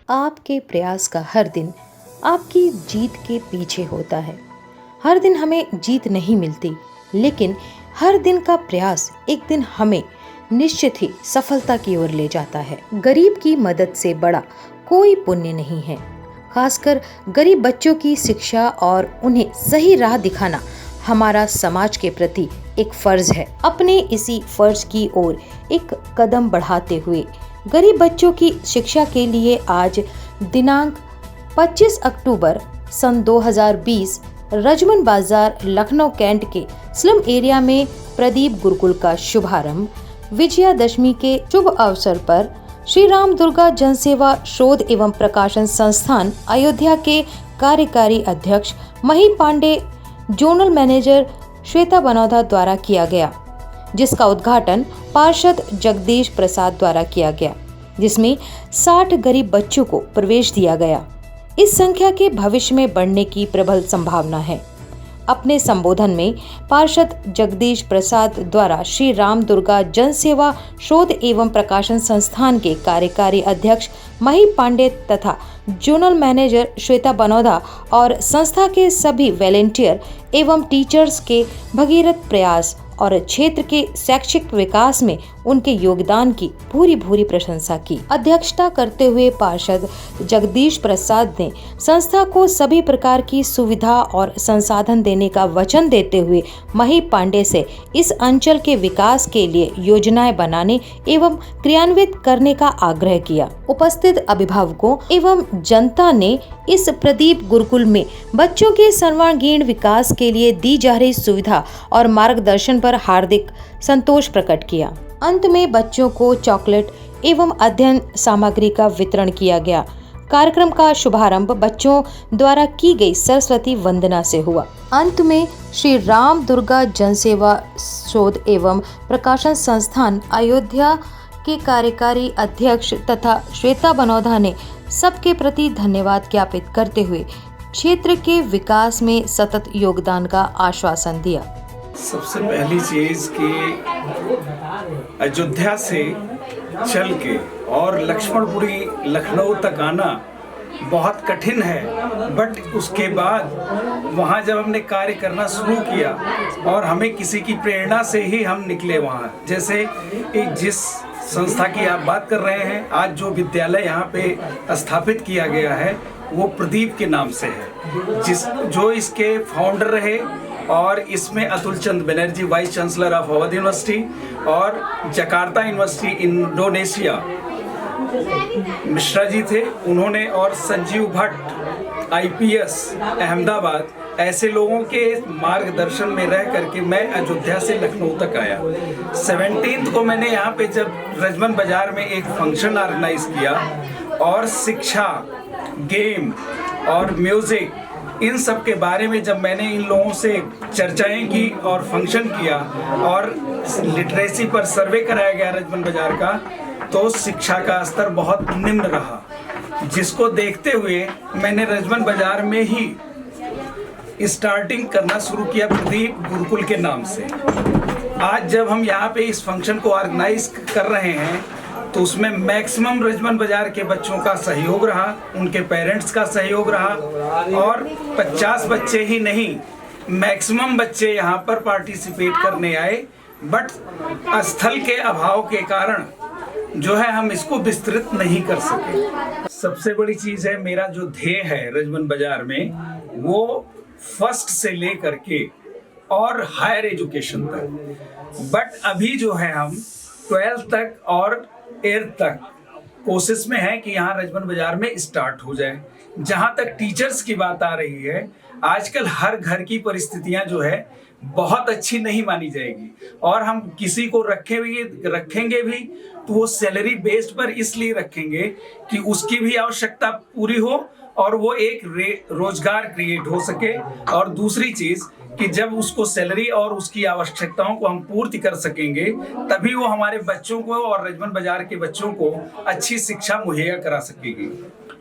आपके प्रयास का हर दिन आपकी जीत के पीछे होता है। हर दिन हमें जीत नहीं मिलती, लेकिन हर दिन का प्रयास एक दिन हमें निश्चित ही सफलता की ओर ले जाता है। गरीब की मदद से बड़ा कोई पुण्य नहीं है। खासकर गरीब बच्चों की शिक्षा और उन्हें सही राह दिखाना हमारा समाज के प्रति एक फर्ज है। अपने इसी फर्ज की ओर एक कदम बढ़ाते हुए गरीब बच्चों की शिक्षा के लिए आज दिनांक 25 अक्टूबर सन 2020 रजमन बाजार लखनऊ कैंट के स्लम एरिया में प्रदीप गुरुकुल का शुभारंभ विजयादशमी के शुभ अवसर पर श्री राम दुर्गा जनसेवा शोध एवं प्रकाशन संस्थान अयोध्या के कार्यकारी अध्यक्ष मही पांडे, जोनल मैनेजर श्वेता बनौधा द्वारा किया गया, जिसका उद्घाटन पार्षद जगदीश प्रसाद द्वारा किया गया, जिसमें 60 गरीब बच्चों को प्रवेश दिया गया। इस संख्या के भविष्य में बढ़ने की प्रबल संभावना है। अपने संबोधन में पार्षद जगदीश प्रसाद द्वारा श्री राम दुर्गा जनसेवा शोध एवं प्रकाशन संस्थान के कार्यकारी अध्यक्ष मही पांडे तथा जोनल मैनेजर श्वेता बनौधा और संस्था के सभी वॉलंटियर एवं टीचर्स के भगीरथ प्रयास और क्षेत्र के शैक्षिक विकास में उनके योगदान की भूरी प्रशंसा की। अध्यक्षता करते हुए पार्षद जगदीश प्रसाद ने संस्था को सभी प्रकार की सुविधा और संसाधन देने का वचन देते हुए मही पांडे से इस अंचल के विकास के लिए योजनाएं बनाने एवं क्रियान्वित करने का आग्रह किया। उपस्थित अभिभावकों एवं जनता ने इस प्रदीप गुरुकुल में बच्चों के सर्वांगीण विकास के लिए दी जा रही सुविधा और मार्गदर्शन पर हार्दिक संतोष प्रकट किया। अंत में बच्चों को चॉकलेट एवं अध्ययन सामग्री का वितरण किया गया। कार्यक्रम का शुभारंभ बच्चों द्वारा की गई सरस्वती वंदना से हुआ। अंत में श्री राम दुर्गा जनसेवा शोध एवं प्रकाशन संस्थान अयोध्या के कार्यकारी अध्यक्ष तथा श्वेता बनौधा ने सबके प्रति धन्यवाद ज्ञापित करते हुए क्षेत्र के विकास में सतत योगदान का आश्वासन दिया। सबसे पहली चीज कि अयोध्या से चल के और लक्ष्मणपुरी लखनऊ तक आना बहुत कठिन है, बट उसके बाद वहाँ जब हमने कार्य करना शुरू किया और हमें किसी की प्रेरणा से ही हम निकले वहाँ, जैसे जिस संस्था की आप बात कर रहे हैं, आज जो विद्यालय यहाँ पे स्थापित किया गया है वो प्रदीप के नाम से है, जो इसके फाउंडर रहे और इसमें Atul Chand Banerjee vice chancellor of Awadh university और Jakarta university Indonesia Mishra ji थे उन्होंने, और संजीव भट्ट आईपीएस अहमदाबाद, ऐसे लोगों के मार्गदर्शन में रह करके मैं अयोध्या से लखनऊ तक आया। 17 को मैंने यहाँ पे जब रजमन बाजार में एक फंक्शन ऑर्गेनाइज किया और शिक्षा, गेम और म्यूजिक, इन सब के बारे में जब मैंने इन लोगों से चर्चाएं की और फंक्शन किया और लिटरेसी पर सर्वे कराया गया रजमन बाजार का, तो शिक्षा का स्तर बहुत निम्न रहा, जिसको देखते हुए मैंने रजमन बाजार में ही स्टार्टिंग करना शुरू किया प्रदीप गुरुकुल के नाम से। आज जब हम यहाँ पे इस फंक्शन को ऑर्गेनाइज कर रहे हैं तो उसमें मैक्सिमम रजमन बाजार के बच्चों का सहयोग रहा, उनके पेरेंट्स का सहयोग रहा, और 50 बच्चे ही नहीं मैक्सिमम बच्चे यहाँ पर पार्टिसिपेट करने आए, बट स्थल के अभाव के कारण जो है हम इसको विस्तृत नहीं कर सके। सबसे बड़ी चीज़ है, मेरा जो ध्येय है रजमन बाजार में वो फर्स्ट से लेकर के और हायर एजुकेशन तक, बट अभी जो है हम 12th तक और 8th तक कोशिश में है कि यहाँ रजमन बाजार में स्टार्ट हो जाए। जहाँ तक टीचर्स की बात आ रही है, आजकल हर घर की परिस्थितियाँ जो है बहुत अच्छी नहीं मानी जाएगी, और हम किसी को रखेंगे भी तो वो सैलरी बेस्ड पर इसलिए रखेंगे कि उसकी भी आवश्यकता पूरी हो और वो एक रोजगार क्रिएट हो सके, और दूसरी चीज कि जब उसको सैलरी और उसकी आवश्यकताओं को हम पूर्ति कर सकेंगे तभी वो हमारे बच्चों को और रजमन बाजार के बच्चों को अच्छी शिक्षा मुहैया करा सकेगी।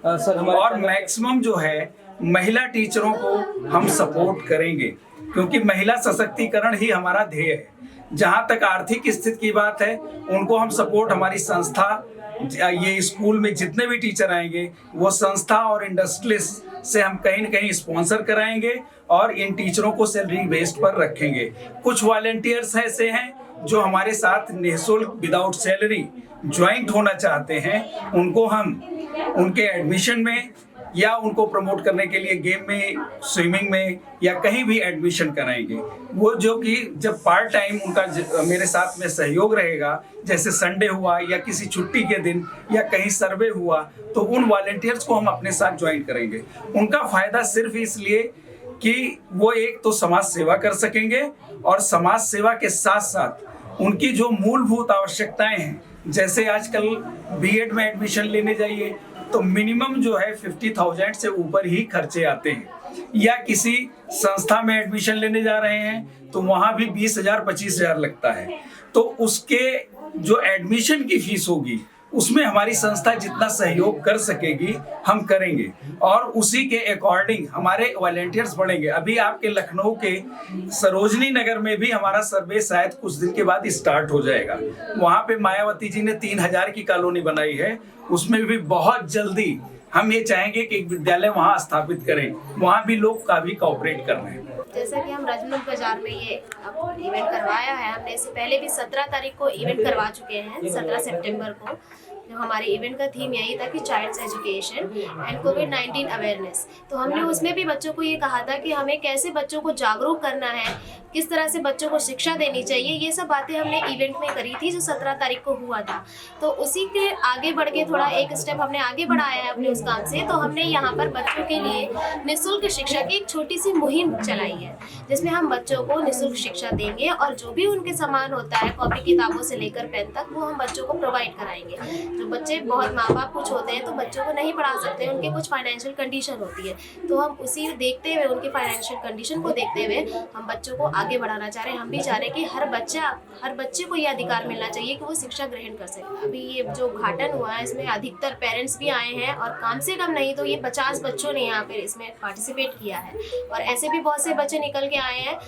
और मैक्सिमम जो है महिला टीचरों को हम सपोर्ट करेंगे, क्योंकि महिला सशक्तिकरण ही हमारा ध्येय है। जहाँ तक आर्थिक स्थिति की बात है, उनको हम सपोर्ट, हमारी संस्था, ये स्कूल में जितने भी टीचर आएंगे वो संस्था और इंडस्ट्रियलिस्ट से हम कहीं न कहीं स्पॉन्सर कराएंगे और इन टीचरों को सैलरी बेस्ड पर रखेंगे। कुछ वॉलंटियर्स ऐसे हैं जो हमारे साथ निःशुल्क विदाउट सैलरी ज्वाइंट होना चाहते हैं, उनको हम उनके एडमिशन में या उनको प्रमोट करने के लिए गेम में, स्विमिंग में या कहीं भी एडमिशन कराएंगे। वो जो कि जब पार्ट टाइम उनका मेरे साथ में सहयोग रहेगा, जैसे संडे हुआ या किसी छुट्टी के दिन या कहीं सर्वे हुआ, तो उन वॉलंटियर्स को हम अपने साथ ज्वाइन करेंगे। उनका फायदा सिर्फ इसलिए कि वो एक तो समाज सेवा कर सकेंगे और समाज सेवा के साथ साथ उनकी जो मूलभूत आवश्यकताएं हैं, जैसे आजकल बीएड में एडमिशन लेने जाइए तो मिनिमम जो है 50,000 से ऊपर ही खर्चे आते हैं, या किसी संस्था में एडमिशन लेने जा रहे हैं तो वहाँ भी 20,000 25,000 लगता है। तो उसके जो एडमिशन की फीस होगी उसमें हमारी संस्था जितना सहयोग कर सकेगी हम करेंगे और उसी के अकॉर्डिंग हमारे वॉलंटियर्स बढ़ेंगे। अभी आपके लखनऊ के सरोजनी नगर में भी हमारा सर्वे शायद कुछ दिन के बाद स्टार्ट हो जाएगा। वहाँ पे मायावती जी ने 3,000 की कॉलोनी बनाई है, उसमें भी बहुत जल्दी हम ये चाहेंगे कि एक विद्यालय वहाँ स्थापित करें, वहाँ भी लोग काफी कोऑपरेट कर रहे हैं। जैसा कि हम रजमुल बाजार में ये इवेंट करवाया है, हमने इससे पहले भी 17 तारीख को इवेंट करवा चुके हैं, 17 सितंबर को। जो हमारे इवेंट का थीम यही था कि चाइल्ड्स एजुकेशन एंड कोविड-19 अवेयरनेस। तो हमने उसमें भी बच्चों को ये कहा था कि हमें कैसे बच्चों को जागरूक करना है, किस तरह से बच्चों को शिक्षा देनी चाहिए, ये सब बातें हमने इवेंट में करी थी जो 17 तारीख को हुआ था। तो उसी के आगे बढ़ के थोड़ा एक स्टेप हमने आगे बढ़ाया है अपने उस काम से। तो हमने यहाँ पर बच्चों के लिए निःशुल्क शिक्षा की एक छोटी सी मुहिम चलाई है, जिसमें हम बच्चों को निःशुल्क शिक्षा देंगे और जो भी उनके सामान होता है, कॉपी किताबों से लेकर पेन तक, वो हम बच्चों को प्रोवाइड कराएंगे। जो बच्चे बहुत माँ बाप कुछ होते हैं तो बच्चों को नहीं पढ़ा सकते, उनके कुछ फाइनेंशियल कंडीशन होती है, तो हम उसी देखते हुए, उनकी फाइनेंशियल कंडीशन को देखते हुए हम बच्चों को आगे बढ़ाना चाह रहे हैं। हम भी चाह रहे हैं कि हर बच्चे को ये अधिकार मिलना चाहिए कि वो शिक्षा ग्रहण कर सके। अभी ये जो उद्घाटन हुआ है इसमें अधिकतर पेरेंट्स भी आए हैं और कम से कम नहीं तो ये 50 बच्चों ने यहाँ पे इसमें पार्टिसिपेट किया है और ऐसे भी बहुत से बच्चे निकल के आए हैं,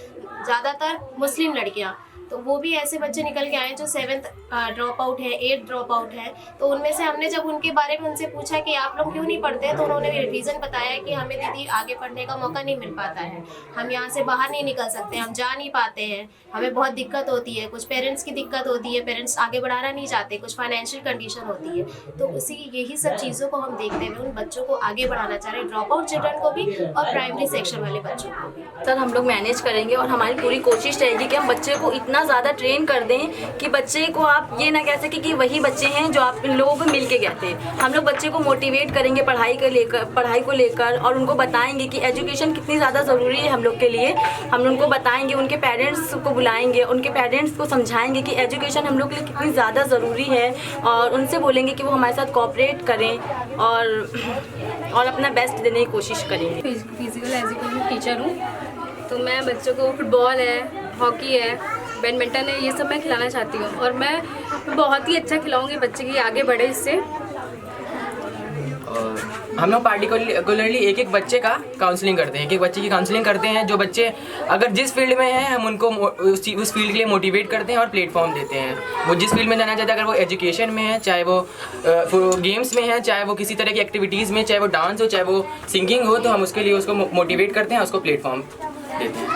ज़्यादातर मुस्लिम लड़कियाँ। तो वो भी ऐसे बच्चे निकल के आए जो 7th ड्रॉप आउट है, 8th ड्रॉप आउट है। तो उनमें से हमने जब उनके बारे में उनसे पूछा कि आप लोग क्यों नहीं पढ़ते, तो उन्होंने रीज़न बताया कि हमें दीदी आगे पढ़ने का मौका नहीं मिल पाता है, हम यहाँ से बाहर नहीं निकल सकते, हम जा नहीं पाते हैं, हमें बहुत दिक्कत होती है, कुछ पेरेंट्स की दिक्कत होती है, पेरेंट्स आगे बढ़ाना नहीं चाहते, कुछ फाइनेंशियल कंडीशन होती है। तो उसी यही सब चीज़ों को हम देखते हुए उन बच्चों को आगे बढ़ाना चाह रहे हैं, ड्रॉप आउट चिल्ड्रन को भी और प्राइमरी सेक्शन वाले बच्चों को भी। सर हम लोग मैनेज करेंगे और हमारी पूरी कोशिश रहेगी कि हम बच्चे को इतना ज़्यादा ट्रेन कर दें कि बच्चे को आप ये ना कह सके कि वही बच्चे हैं जो आप इन लोगों को मिल के गए थे। हम लोग बच्चे को मोटिवेट करेंगे पढ़ाई को लेकर और उनको बताएंगे कि एजुकेशन कितनी ज़्यादा ज़रूरी है हम लोग के लिए। हम उनको बताएंगे, उनके पेरेंट्स को बुलाएंगे, उनके पेरेंट्स को समझाएंगे कि एजुकेशन हम लोग के लिए कितनी ज़्यादा ज़रूरी है और उनसे बोलेंगे कि वो हमारे साथ कोऑपरेट करें और अपना बेस्ट देने की कोशिश करेंगे। फिजिकल एजुकेशन टीचर हूँ, तो मैं बच्चों को फुटबॉल है, हॉकी है, बैडमिंटन है, ये सब मैं खिलाना चाहती हूँ और मैं बहुत ही अच्छा खिलाऊंगी, बच्चे की आगे बढ़े इससे। हम लोग पार्टिकुलरली एक बच्चे का काउंसलिंग करते हैं, एक बच्चे की काउंसलिंग करते हैं। जो बच्चे अगर जिस फील्ड में हैं हम उनको उस फील्ड के लिए मोटिवेट करते हैं और प्लेटफॉर्म देते हैं। वो जिस फील्ड में जाना चाहते हैं, अगर वो एजुकेशन में है, चाहे वो गेम्स में है, चाहे वो किसी तरह की एक्टिविटीज़ में, चाहे वो डांस हो, चाहे वो सिंगिंग हो, तो हम उसके लिए उसको मोटिवेट करते हैं, उसको प्लेटफॉर्म देते हैं।